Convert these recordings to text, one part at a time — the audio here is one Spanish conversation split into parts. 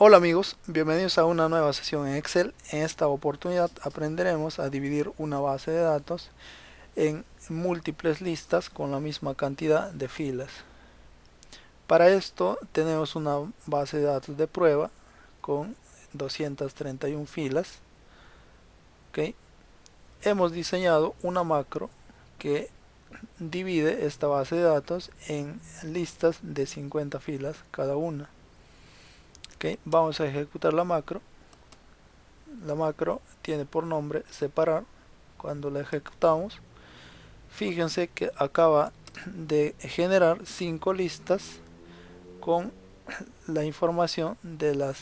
Hola amigos, bienvenidos a una nueva sesión en Excel. En esta oportunidad aprenderemos a dividir una base de datos en múltiples listas con la misma cantidad de filas. Para esto tenemos una base de datos de prueba con 231 filas. ¿Ok? Hemos diseñado una macro que divide esta base de datos en listas de 50 filas cada una. ¿Ok? Vamos a ejecutar la macro. La macro tiene por nombre separar. Cuando la ejecutamos, fíjense que acaba de generar 5 listas con la información de la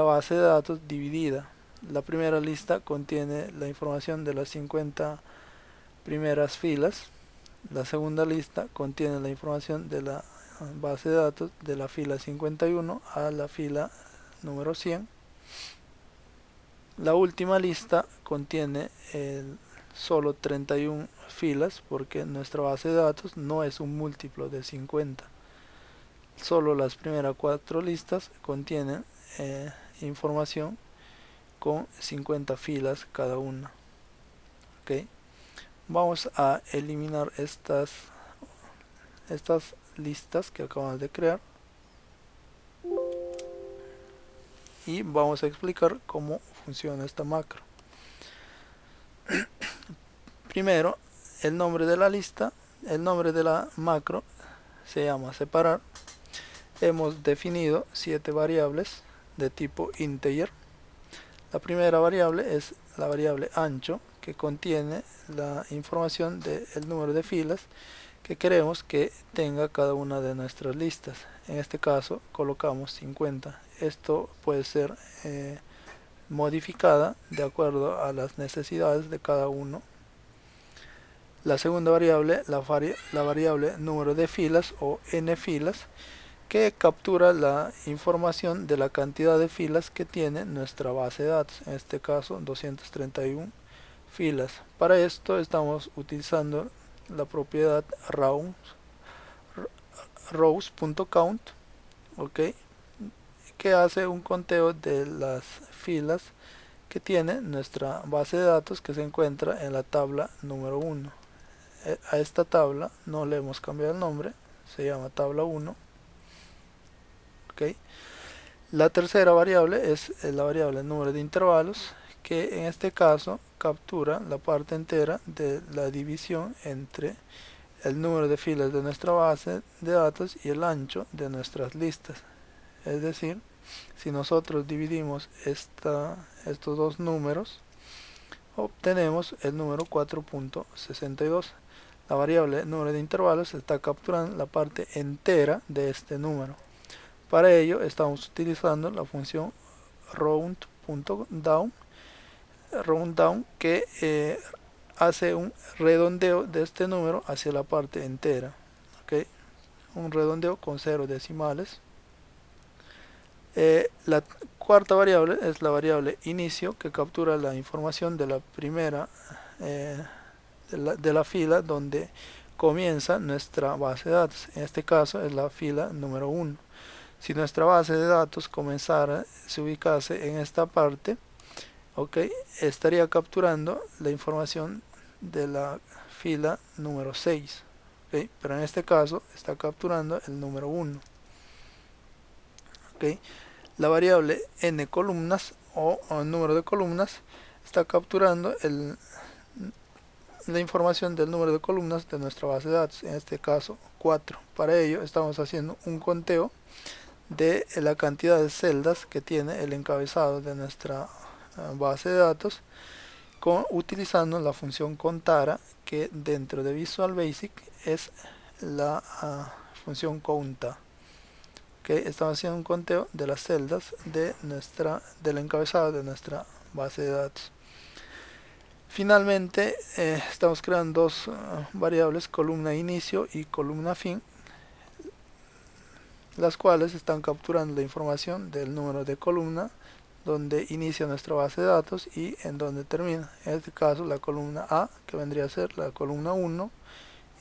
base de datos dividida. La primera lista contiene la información de las 50 primeras filas. La segunda lista contiene la información de la base de datos de la fila 51 a la fila número 100. La última lista contiene solo 31 filas porque nuestra base de datos no es un múltiplo de 50. Solo las primeras 4 listas contienen información con 50 filas cada una. ¿Ok? Vamos a eliminar estas listas que acabamos de crear y vamos a explicar cómo funciona esta macro. Primero, el nombre de la lista, el nombre de la macro se llama separar. Hemos definido 7 variables de tipo integer. La primera variable es la variable ancho, que contiene la información del número de filas que queremos que tenga cada una de nuestras listas. En este caso colocamos 50. Esto puede ser modificada de acuerdo a las necesidades de cada uno. La segunda variable, la variable número de filas o n filas, que captura la información de la cantidad de filas que tiene nuestra base de datos, en este caso 231 filas. Para esto estamos utilizando la propiedad rows.count, ¿ok? Que hace un conteo de las filas que tiene nuestra base de datos que se encuentra en la tabla número 1. A esta tabla no le hemos cambiado el nombre, se llama tabla 1. ¿Ok? La tercera variable es la variable número de intervalos, que en este caso captura la parte entera de la división entre el número de filas de nuestra base de datos y el ancho de nuestras listas. Es decir, si nosotros dividimos estos dos números, obtenemos el número 4.62. La variable número de intervalos está capturando la parte entera de este número. Para ello estamos utilizando la función round.down, que hace un redondeo de este número hacia la parte entera. ¿Ok? Un redondeo con 0 decimales. La cuarta variable es la variable inicio, que captura la información de la primera de la fila donde comienza nuestra base de datos. En este caso es la fila número 1. Si nuestra base de datos comenzara, se ubicase en esta parte, ¿ok? Estaría capturando la información de la fila número 6. ¿Ok? Pero en este caso está capturando el número 1. ¿Ok? La variable n columnas o número de columnas está capturando la información del número de columnas de nuestra base de datos, en este caso 4. Para ello estamos haciendo un conteo de la cantidad de celdas que tiene el encabezado de nuestra base de datos utilizando la función contara, que dentro de Visual Basic es la función conta. Okay, estamos haciendo un conteo de las celdas del encabezado de nuestra base de datos. Finalmente estamos creando dos variables, columna inicio y columna fin, las cuales están capturando la información del número de columna donde inicia nuestra base de datos y en donde termina. En este caso la columna A, que vendría a ser la columna 1,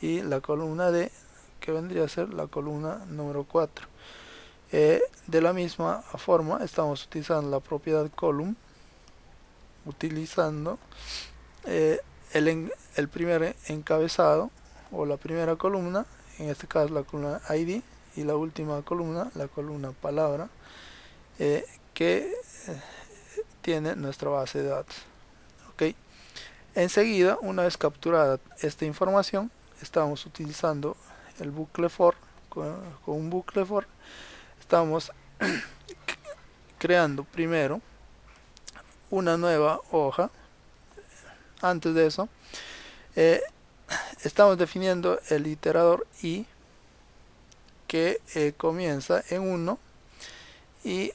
y la columna D, que vendría a ser la columna número 4. De la misma forma estamos utilizando la propiedad column, utilizando eh, el primer encabezado o la primera columna, en este caso la columna ID, y la última columna, la columna palabra, que tiene nuestra base de datos. ¿Ok? Enseguida, una vez capturada esta información, estamos utilizando el bucle for. Con un bucle for estamos creando primero una nueva hoja. Antes de eso, estamos definiendo el iterador i, que comienza en 1 y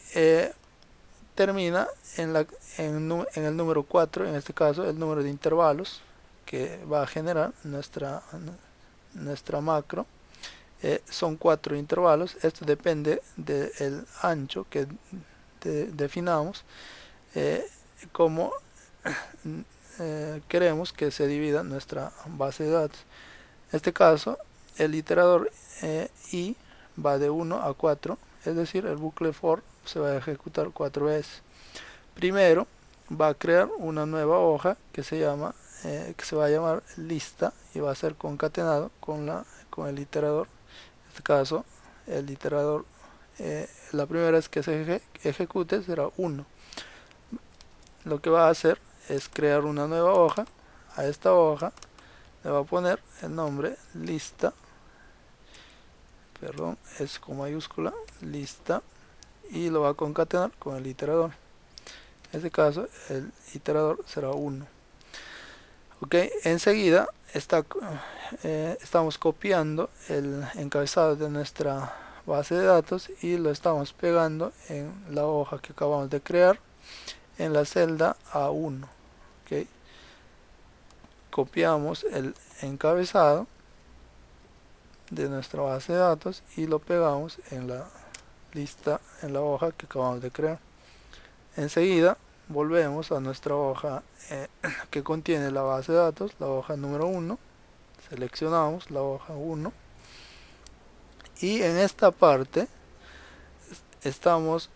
termina en el número 4, en este caso el número de intervalos que va a generar nuestra macro. Son 4 intervalos. Esto depende del ancho que definamos, como queremos que se divida nuestra base de datos. En este caso, el iterador i va de 1 a 4, es decir, el bucle for se va a ejecutar 4 veces. Primero va a crear una nueva hoja que se va a llamar lista y va a ser concatenado con el iterador. En este caso, el iterador, la primera vez que se ejecute será 1. Lo que va a hacer es crear una nueva hoja. A esta hoja le va a poner el nombre lista, perdón, es con mayúscula, lista, y lo va a concatenar con el iterador. En este caso, el iterador será 1. Ok, enseguida estamos copiando el encabezado de nuestra base de datos y lo estamos pegando en la hoja que acabamos de crear en la celda A1. Okay. Copiamos el encabezado de nuestra base de datos y lo pegamos en la lista, en la hoja que acabamos de crear. Enseguida volvemos a nuestra hoja que contiene la base de datos, la hoja número 1. Seleccionamos la hoja 1 y en esta parte estamos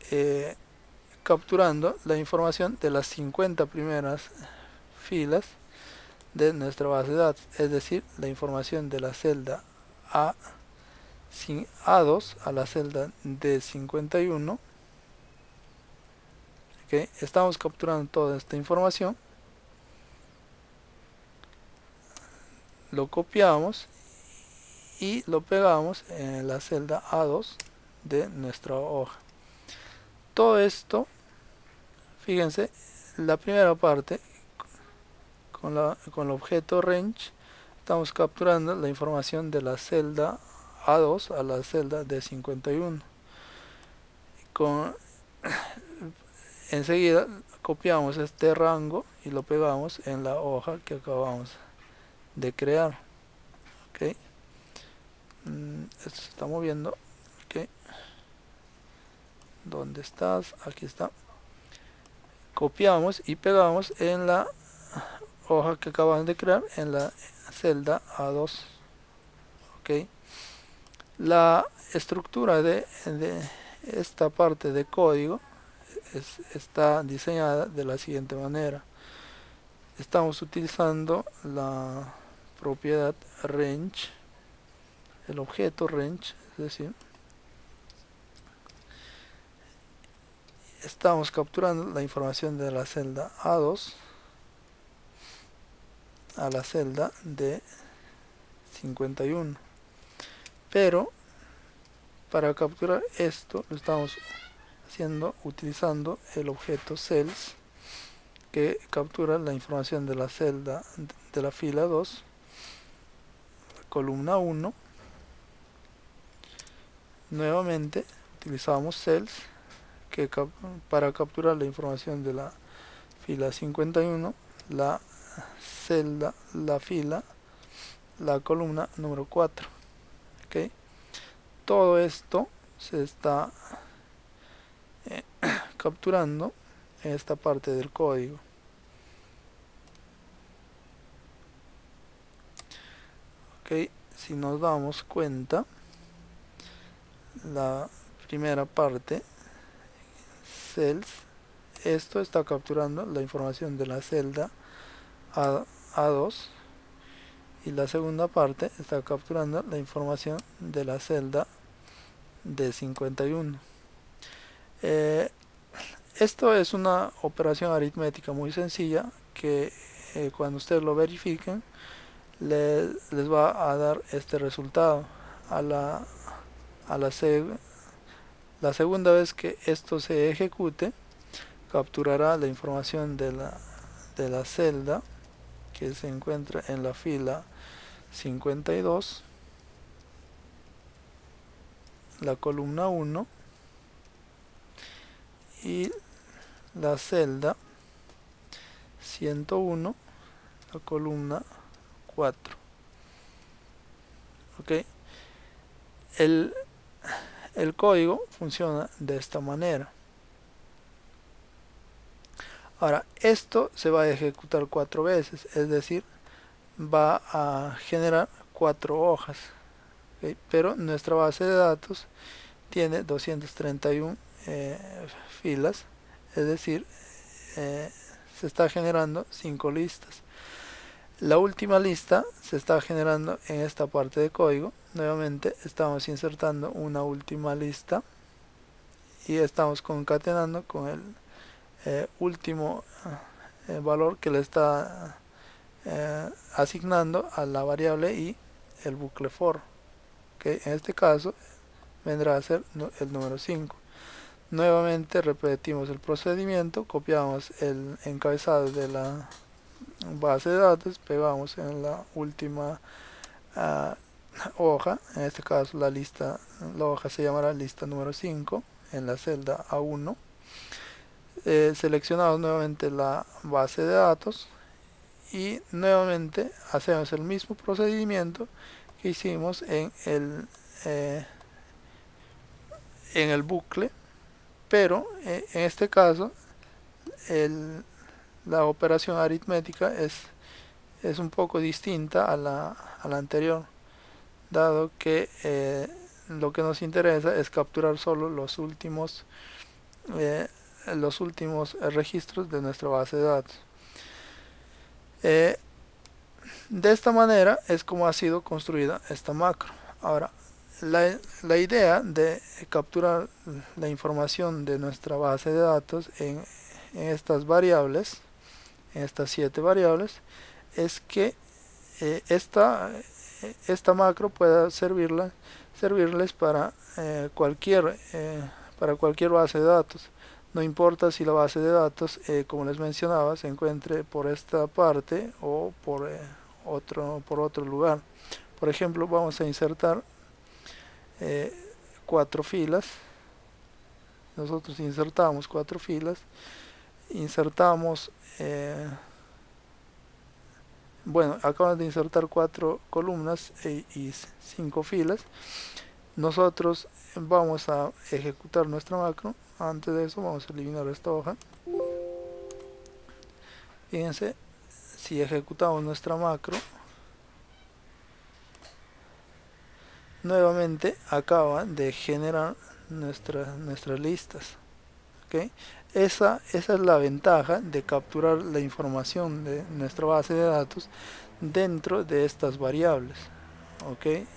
capturando la información de las 50 primeras filas de nuestra base de datos, es decir, la información de la celda A2 a la celda D51. Okay. Estamos capturando toda esta información, lo copiamos y lo pegamos en la celda A2 de nuestra hoja. Todo esto, fíjense, la primera parte con el objeto range estamos capturando la información de la celda A2 a la celda D51. Enseguida copiamos este rango y lo pegamos en la hoja que acabamos de crear. Okay. Esto se está moviendo. Okay. ¿Dónde estás? Aquí está. Copiamos y pegamos en la hoja que acabamos de crear en la celda A2. Okay. La estructura de esta parte de código está diseñada de la siguiente manera. Estamos utilizando la propiedad range, el objeto range, es decir, estamos capturando la información de la celda A2 a la celda de 51, pero para capturar esto lo estamos haciendo utilizando el objeto cells, que captura la información de la celda de la fila 2, columna 1. Nuevamente utilizamos cells que para capturar la información de la fila 51, la celda, la fila, la columna número 4. ¿Okay? Todo esto se está capturando en esta parte del código. Okay. Si nos damos cuenta, la primera parte, cells, esto está capturando la información de la celda A2, y la segunda parte está capturando la información de la celda D51. Esto es una operación aritmética muy sencilla que cuando ustedes lo verifiquen les va a dar este resultado. A la, la segunda vez que esto se ejecute, capturará la información de la celda que se encuentra en la fila 52, la columna 1 y la celda 101, la columna 4. ¿Ok? El código funciona de esta manera. Ahora, esto se va a ejecutar 4 veces, es decir, va a generar 4 hojas. ¿Okay? Pero nuestra base de datos tiene 231 filas, es decir, se está generando 5 listas. La última lista se está generando en esta parte de código. Nuevamente estamos insertando una última lista y estamos concatenando con el último valor que le está asignando a la variable y el bucle for, que en este caso vendrá a ser el número 5. Nuevamente repetimos el procedimiento, copiamos el encabezado de la base de datos, pegamos en la última hoja, en este caso la hoja se llamará lista número 5 en la celda A1. Seleccionamos nuevamente la base de datos y nuevamente hacemos el mismo procedimiento que hicimos en el bucle, pero en este caso la operación aritmética es un poco distinta a la anterior, dado que lo que nos interesa es capturar solo los últimos registros de nuestra base de datos. De esta manera es como ha sido construida esta macro. Ahora, la idea de capturar la información de nuestra base de datos en estas variables, en estas 7 variables, es que esta macro pueda servirles para cualquier base de datos. No importa si la base de datos, como les mencionaba, se encuentre por esta parte o por otro lugar. Por ejemplo, vamos a insertar 4 filas. Nosotros insertamos 4 filas. Insertamos bueno, acabamos de insertar 4 columnas y 5 filas. Nosotros vamos a ejecutar nuestra macro. Antes de eso vamos a eliminar esta hoja. Fíjense, si ejecutamos nuestra macro, nuevamente acaba de generar nuestras listas. ¿Okay? Esa es la ventaja de capturar la información de nuestra base de datos dentro de estas variables. ¿Okay?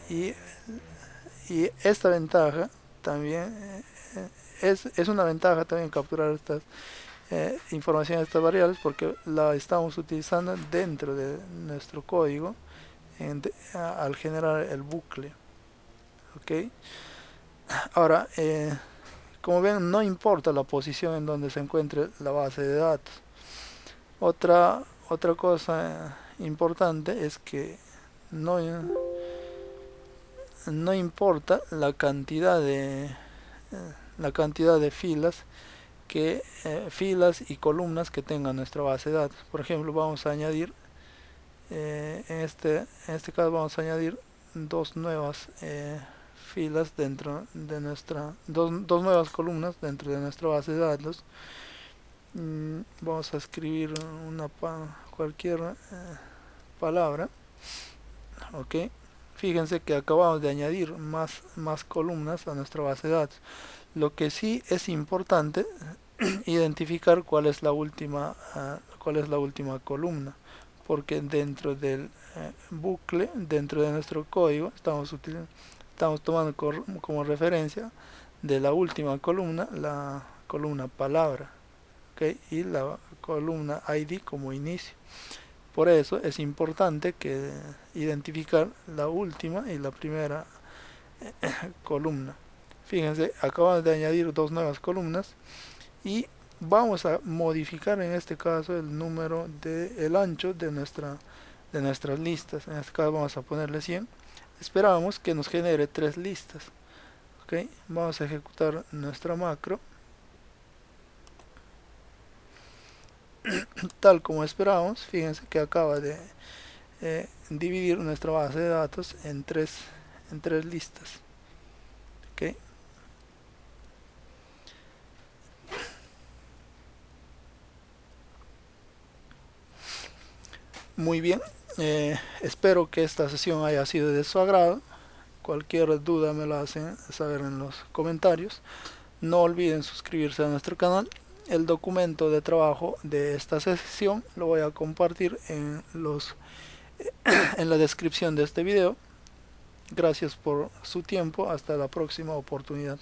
Y esta ventaja también es una ventaja también capturar estas información de estas variables, porque la estamos utilizando dentro de nuestro código al generar el bucle. ¿Okay? Ahora, como ven, no importa la posición en donde se encuentre la base de datos. Otra cosa importante es que no importa la cantidad de filas filas y columnas que tenga nuestra base de datos. Por ejemplo, vamos a añadir en este caso vamos a añadir 2 nuevas filas dentro de dos nuevas columnas dentro de nuestra base de datos. Vamos a escribir cualquier palabra. Ok, fíjense que acabamos de añadir más columnas a nuestra base de datos. Lo que sí es importante identificar cuál es la última columna, porque dentro del bucle, dentro de nuestro código, estamos tomando como referencia de la última columna la columna palabra, ¿ok? Y la columna ID como inicio. Por eso es importante que identificar la última y la primera columna. Fíjense, acabamos de añadir dos nuevas columnas y vamos a modificar en este caso el número el ancho de nuestras listas. En este caso vamos a ponerle 100. Esperamos que nos genere tres listas. ¿Ok? Vamos a ejecutar nuestra macro tal como esperábamos. Fíjense que acaba de dividir nuestra base de datos en tres listas. ¿Ok? Muy bien, espero que esta sesión haya sido de su agrado. Cualquier duda me lo hacen saber en los comentarios. No olviden suscribirse a nuestro canal. El documento de trabajo de esta sesión lo voy a compartir en la descripción de este video. Gracias por su tiempo. Hasta la próxima oportunidad.